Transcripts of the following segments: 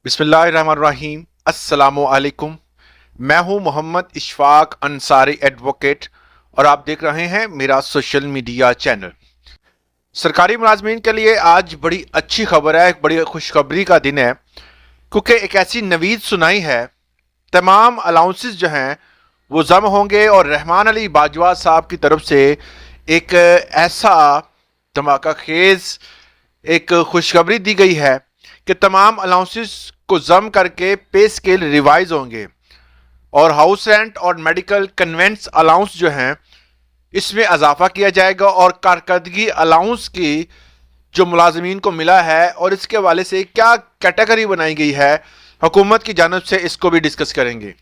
बिस्मिल्लाहिर्रहमानिर्रहीम। अस्सलामु अलैकुम। मैं हूं मोहम्मद इशफाक अंसारी एडवोकेट और आप देख रहे हैं मेरा सोशल मीडिया चैनल। सरकारी मुलाजमीन के लिए आज बड़ी अच्छी खबर है, एक बड़ी खुशखबरी का दिन है, क्योंकि एक ऐसी नवीद सुनाई है। तमाम अलाउंसेस जो हैं वो जम होंगे और रहमान अली बाजवा साहब की तरफ से एक ऐसा धमाका खेज एक खुशखबरी दी गई है कि तमाम अलाउंसेस को जम करके पे स्केल रिवाइज होंगे और हाउस रेंट और मेडिकल कन्वेंस अलाउंस जो हैं इसमें इजाफा किया जाएगा और कारकर्दगी अलाउंस की जो मुलाजमीन को मिला है और इसके हवाले से क्या कैटेगरी बनाई गई है हुकूमत की जानिब से, इसको भी डिस्कस करेंगे।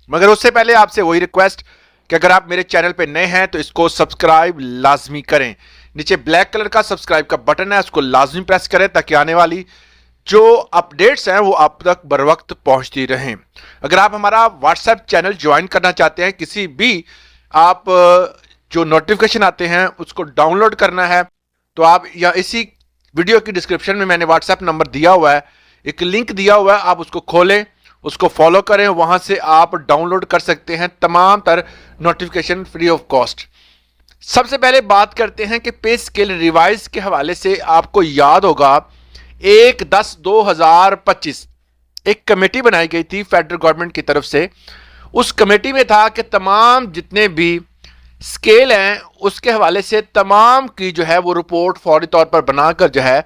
मगर उससे पहले आपसे वही रिक्वेस्ट कि अगर आप मेरे चैनल पे नए हैं तो इसको सब्सक्राइब लाजमी करें। नीचे ब्लैक कलर का सब्सक्राइब का बटन है, उसको लाजमी प्रेस करें ताकि आने वाली जो अपडेट्स हैं वो आप तक बर वक्त पहुंचती रहें। अगर आप हमारा व्हाट्सएप चैनल ज्वाइन करना चाहते हैं, किसी भी आप जो नोटिफिकेशन आते हैं उसको डाउनलोड करना है, तो आप या इसी वीडियो की डिस्क्रिप्शन में मैंने व्हाट्सएप नंबर दिया हुआ है, एक लिंक दिया हुआ है, आप उसको खोलें, उसको फॉलो करें, वहां से आप डाउनलोड कर सकते हैं तमाम तर नोटिफिकेशन फ्री ऑफ कॉस्ट। सबसे पहले बात करते हैं कि पे स्केल रिवाइज के हवाले से आपको याद होगा 1/10/2025 एक कमेटी बनाई गई थी फेडरल गवर्नमेंट की तरफ से। उस कमेटी में था कि तमाम जितने भी स्केल हैं उसके हवाले से तमाम की जो है वो रिपोर्ट फौरी तौर पर बनाकर जो है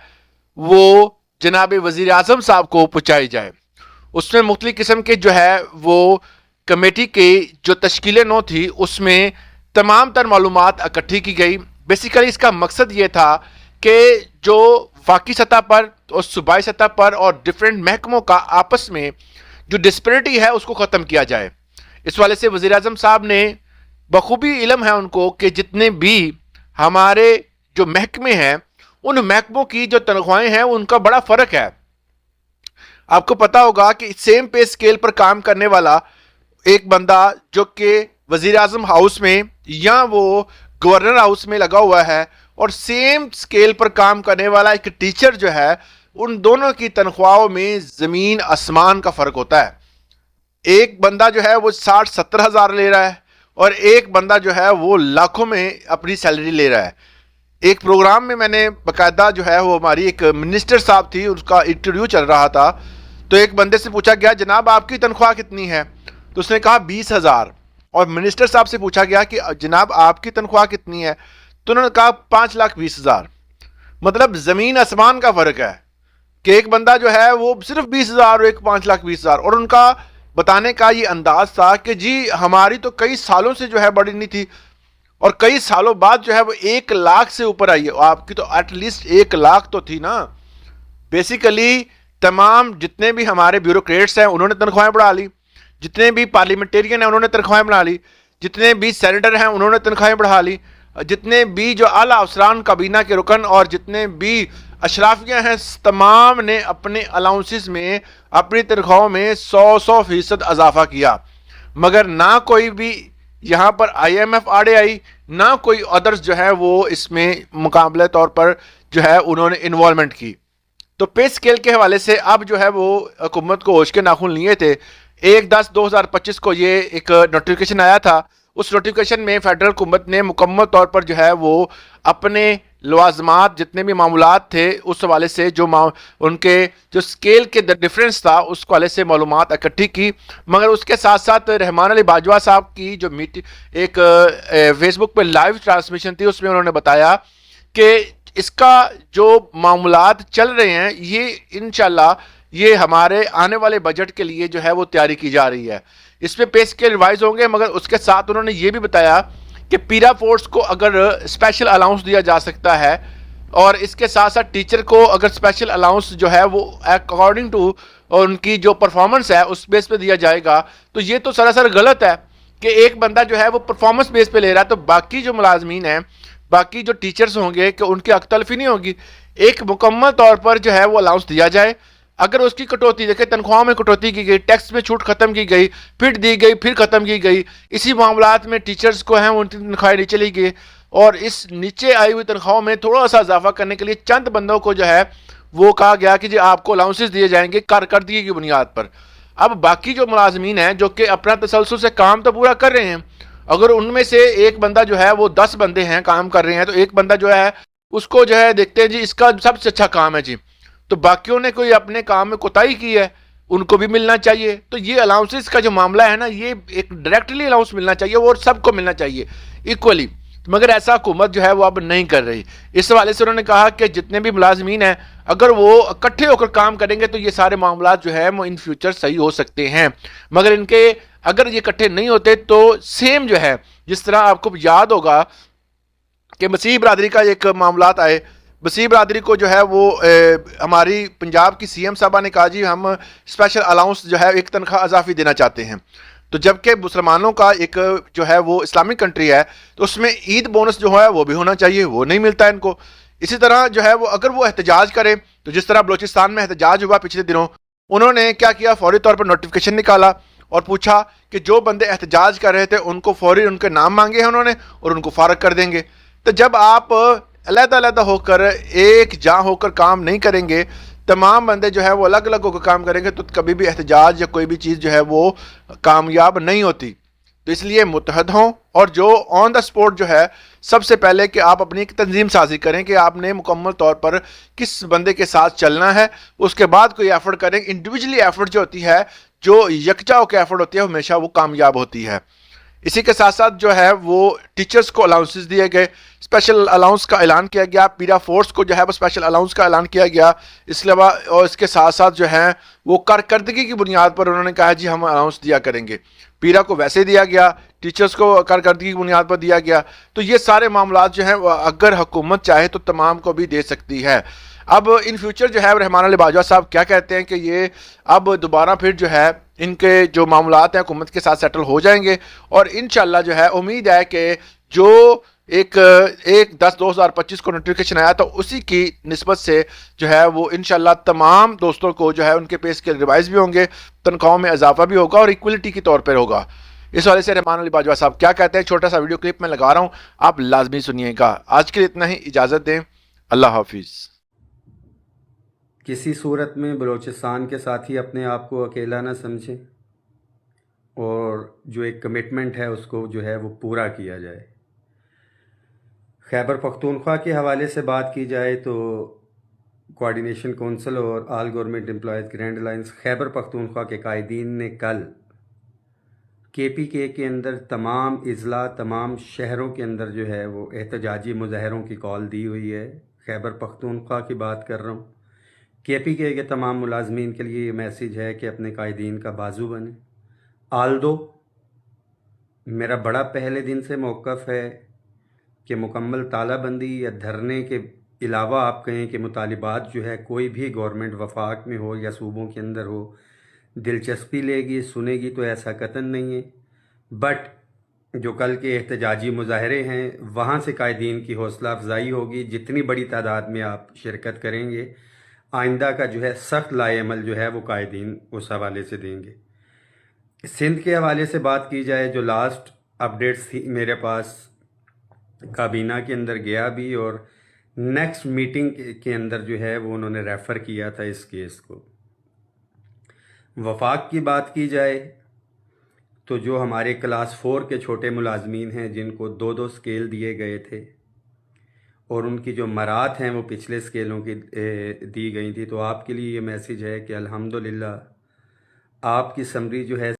वो जनाब वजीर आजम साहब को पहुंचाई जाए। उसमें मुख्तलिफ किस्म के जो है वो कमेटी की जो तश्कील नौ थी उसमें तमाम तर मालूमात इकट्ठी की गई। बेसिकली इसका मकसद ये था कि जो वाकई सतह पर और सूबाई सतह पर और डिफरेंट महकमों का आपस में जो डिस्पैरिटी है उसको ख़त्म किया जाए। इस वाले से वज़ीर आज़म साहब ने बखूबी इल्म है उनको कि जितने भी हमारे जो महकमे हैं उन महकमों की जो तनख्वाहें हैं उनका बड़ा फ़र्क है। आपको पता होगा कि सेम पे स्केल पर काम करने वाला एक बंदा जो कि वज़ीर आज़म हाउस में या वो गवर्नर हाउस में लगा हुआ है और सेम स्केल पर काम करने वाला एक टीचर जो है, उन दोनों की तनख्वाहों में ज़मीन आसमान का फ़र्क होता है। एक बंदा जो है वो 60-70 हज़ार ले रहा है और एक बंदा जो है वो लाखों में अपनी सैलरी ले रहा है। एक प्रोग्राम में मैंने बाकायदा जो है वो हमारी एक मिनिस्टर साहब थी, उसका इंटरव्यू चल रहा था, तो एक बंदे से पूछा गया जनाब आपकी तनख्वाह कितनी है, तो उसने कहा 20,000। और मिनिस्टर साहब से पूछा गया कि जनाब आपकी तनख्वाह कितनी है, तो उन्होंने कहा 5,20,000। मतलब ज़मीन आसमान का फ़र्क है कि एक बंदा जो है वो सिर्फ 20,000 और एक 5,20,000। और उनका बताने का ये अंदाज था कि जी हमारी तो कई सालों से जो है बढ़ी नहीं थी और कई सालों बाद जो है वो 1 लाख से ऊपर आई है। आपकी तो एटलीस्ट 1 लाख तो थी ना। बेसिकली तमाम जितने भी हमारे ब्यूरोक्रेट्स हैं उन्होंने तनख्वाहें बढ़ा ली, जितने भी पार्लियामेंटेरियन हैं उन्होंने तनख्वाहें बढ़ा ली, जितने भी सेनेटर हैं उन्होंने तनख्वाहें बढ़ा ली, जितने भी जो आला अफसरान काबीना के रुकन और जितने भी अशराफियाँ हैं तमाम ने अपने अलाउंसेस में अपनी तनख्वाहों में 100% इजाफा किया। मगर ना कोई भी यहाँ पर IMF आड़े आई, ना कोई अदर्स जो है वो इसमें मुकाबले तौर पर जो है उन्होंने इन्वॉल्वमेंट की। तो पे स्केल के हवाले से अब जो है वो हुकूमत को होश के नाखून लिए थे। 1/10/2025 को ये एक नोटिफिकेशन आया था। उस नोटिफिकेशन में फेडरल हुकूमत ने मुकम्मल तौर पर जो है वो अपने लवाजमात जितने भी मामूलात थे उस हवाले से जो उनके जो स्केल के डिफरेंस था उस हवाले से मालूमात इकट्ठी की। मगर उसके साथ साथ रहमान अली बाजवा साहब की जो एक फेसबुक पे लाइव ट्रांसमिशन थी उसमें उन्होंने बताया कि इसका जो मामूलात चल रहे हैं ये इंशाल्लाह ये हमारे आने वाले बजट के लिए जो है वो तैयारी की जा रही है। इस पे पे स्केल रिवाइज होंगे। मगर उसके साथ उन्होंने ये भी बताया कि पीरा फोर्स को अगर स्पेशल अलाउंस दिया जा सकता है और इसके साथ साथ टीचर को अगर स्पेशल अलाउंस जो है वो अकॉर्डिंग टू उनकी जो परफॉर्मेंस है उस बेस पे दिया जाएगा। तो ये तो सरासर गलत है कि एक बंदा जो है वो परफॉर्मेंस बेस पे ले रहा है तो बाकी जो मुलाजमीन हैं, बाकी जो टीचर्स होंगे कि उनकी अख्तलफी नहीं होगी। एक मुकम्मल तौर पर जो है वो अलाउंस दिया जाए। अगर उसकी कटौती देखें, तनख्वाह में कटौती की गई, टैक्स में छूट खत्म की गई, फिर दी गई, फिर खत्म की गई, इसी मामलात में टीचर्स को हैं उनकी तनख्वाहें नीचे ली गई और इस नीचे आई हुई तनख्वाहों में थोड़ा सा इजाफा करने के लिए चंद बंदों को जो है وہ کہا گیا کہ جی آپ کو الاؤنسز دیے جائیں گے کارکردگی کی بنیاد پر. اب باقی جو ملازمین ہیں جو کہ اپنا تسلسل سے کام تو پورا کر رہے ہیں, اگر ان میں سے ایک بندہ جو ہے وہ 10 بندے ہیں کام کر رہے ہیں تو ایک بندہ جو ہے اس کو جو ہے دیکھتے ہیں جی اس کا سب سے اچھا کام ہے جی, تو باقیوں نے کوئی اپنے کام میں کوتاہی کی ہے ان کو بھی ملنا چاہیے. تو یہ الاؤنسز کا جو معاملہ ہے نا, یہ ایک ڈائریکٹلی الاؤنس ملنا چاہیے اور سب کو ملنا چاہیے ایکولی, مگر ایسا حکومت جو ہے وہ اب نہیں کر رہی. اس حوالے سے انہوں نے کہا کہ جتنے بھی ملازمین ہیں اگر وہ اکٹھے ہو کر کام کریں گے تو یہ سارے معاملات جو ہے وہ ان فیوچر صحیح ہو سکتے ہیں, مگر ان کے اگر یہ اکٹھے نہیں ہوتے تو سیم جو ہے جس طرح آپ کو یاد ہوگا کہ مسیح برادری کا ایک معاملات آئے, مسیح برادری کو جو ہے وہ ہماری پنجاب کی سی ایم صاحبہ نے کہا جی ہم اسپیشل الاؤنس جو ہے ایک تنخواہ اضافی دینا چاہتے ہیں, تو جبکہ مسلمانوں کا ایک جو ہے وہ اسلامک کنٹری ہے تو اس میں عید بونس جو ہے وہ بھی ہونا چاہیے, وہ نہیں ملتا ہے ان کو. اسی طرح جو ہے وہ اگر وہ احتجاج کرے تو جس طرح بلوچستان میں احتجاج ہوا پچھلے دنوں, انہوں نے کیا کیا, فوری طور پر نوٹیفکیشن نکالا اور پوچھا کہ جو بندے احتجاج کر رہے تھے ان کو فوری ان کے نام مانگے ہیں انہوں نے اور ان کو فارغ کر دیں گے. تو جب آپ علیحدہ علیحدہ ہو کر ایک جہاں ہو کر کام نہیں کریں گے, تمام بندے جو ہے وہ الگ الگ ہو کر کام کریں گے تو کبھی بھی احتجاج یا کوئی بھی چیز جو ہے وہ کامیاب نہیں ہوتی. تو اس لیے متحد ہوں اور جو آن دا سپورٹ جو ہے سب سے پہلے کہ آپ اپنی ایک تنظیم سازی کریں کہ آپ نے مکمل طور پر کس بندے کے ساتھ چلنا ہے, اس کے بعد کوئی ایفرٹ کریں. انڈیویجلی ایفرٹ جو ہوتی ہے, جو یکجا ہو کے ایفرٹ ہوتی ہے, ہمیشہ وہ کامیاب ہوتی ہے. اسی کے ساتھ ساتھ جو ہے وہ ٹیچرز کو الاؤنسز دیے گئے, اسپیشل الاؤنس کا اعلان کیا گیا, پیرا فورس کو جو ہے وہ اسپیشل الاؤنس کا اعلان کیا گیا. اس کے علاوہ اور اس کے ساتھ ساتھ جو ہے وہ کارکردگی کی بنیاد پر انہوں نے کہا جی ہم الاؤنس دیا کریں گے. پیرا کو ویسے دیا گیا, ٹیچرز کو کارکردگی کی بنیاد پر دیا گیا. تو یہ سارے معاملات جو ہیں اگر حکومت چاہے تو تمام کو بھی دے سکتی ہے. اب ان فیوچر جو ہے رحمان علی باجوہ صاحب کیا کہتے ہیں کہ یہ اب دوبارہ پھر جو ہے ان کے جو معاملات ہیں حکومت کے ساتھ سیٹل ہو جائیں گے, اور انشاءاللہ جو ہے امید ہے کہ جو ایک 10/10/2025 کو نوٹیفکیشن آیا تو اسی کی نسبت سے جو ہے وہ انشاءاللہ تمام دوستوں کو جو ہے ان کے پے اسکیل ریوائز بھی ہوں گے, تنخواہوں میں اضافہ بھی ہوگا اور ایکولیٹی کے طور پر ہوگا. اس والے سے رحمان علی باجوہ صاحب کیا کہتے ہیں, چھوٹا سا ویڈیو کلپ میں لگا رہا ہوں, آپ لازمی سنیے گا. آج کے لیے اتنا ہی, اجازت دیں, اللہ حافظ. کسی صورت میں بلوچستان کے ساتھی اپنے آپ کو اکیلا نہ سمجھیں اور جو ایک کمٹمنٹ ہے اس کو جو ہے وہ پورا کیا جائے. خیبر پختونخوا کے حوالے سے بات کی جائے تو کوآرڈینیشن کونسل اور all government employees grand alliance Khyber Pakhtunkhwa کے قائدین نے کل KPK کے اندر تمام اضلاع, تمام شہروں کے اندر جو ہے وہ احتجاجی مظاہروں کی کال دی ہوئی ہے. خیبر پختونخوا کی بات کر رہا ہوں. KPK کے تمام ملازمین کے لیے یہ میسیج ہے کہ اپنے قائدین کا بازو بنیں. آلدو میرا بڑا پہلے دن سے موقف ہے کہ مکمل تالہ بندی یا دھرنے کے علاوہ آپ کہیں کہ مطالبات جو ہے کوئی بھی گورنمنٹ وفاق میں ہو یا صوبوں کے اندر ہو دلچسپی لے گی, سنے گی, تو ایسا قطعاً نہیں ہے. بٹ جو کل کے احتجاجی مظاہرے ہیں وہاں سے قائدین کی حوصلہ افزائی ہوگی. جتنی بڑی تعداد میں آپ شرکت کریں گے آئندہ کا جو ہے سخت لائے عمل جو ہے وہ قائدین اس حوالے سے دیں گے. سندھ کے حوالے سے بات کی جائے, جو لاسٹ اپڈیٹس تھی میرے پاس, کابینہ کے اندر گیا بھی اور نیکسٹ میٹنگ کے اندر جو ہے وہ انہوں نے ریفر کیا تھا اس کیس کو. وفاق کی بات کی جائے تو جو ہمارے کلاس 4 کے چھوٹے ملازمین ہیں جن کو 2 سکیل دیے گئے تھے اور ان کی جو مرات ہیں وہ پچھلے سکیلوں کی دی گئی تھی, تو آپ کے لیے یہ میسیج ہے کہ الحمدللہ آپ کی سمری جو ہے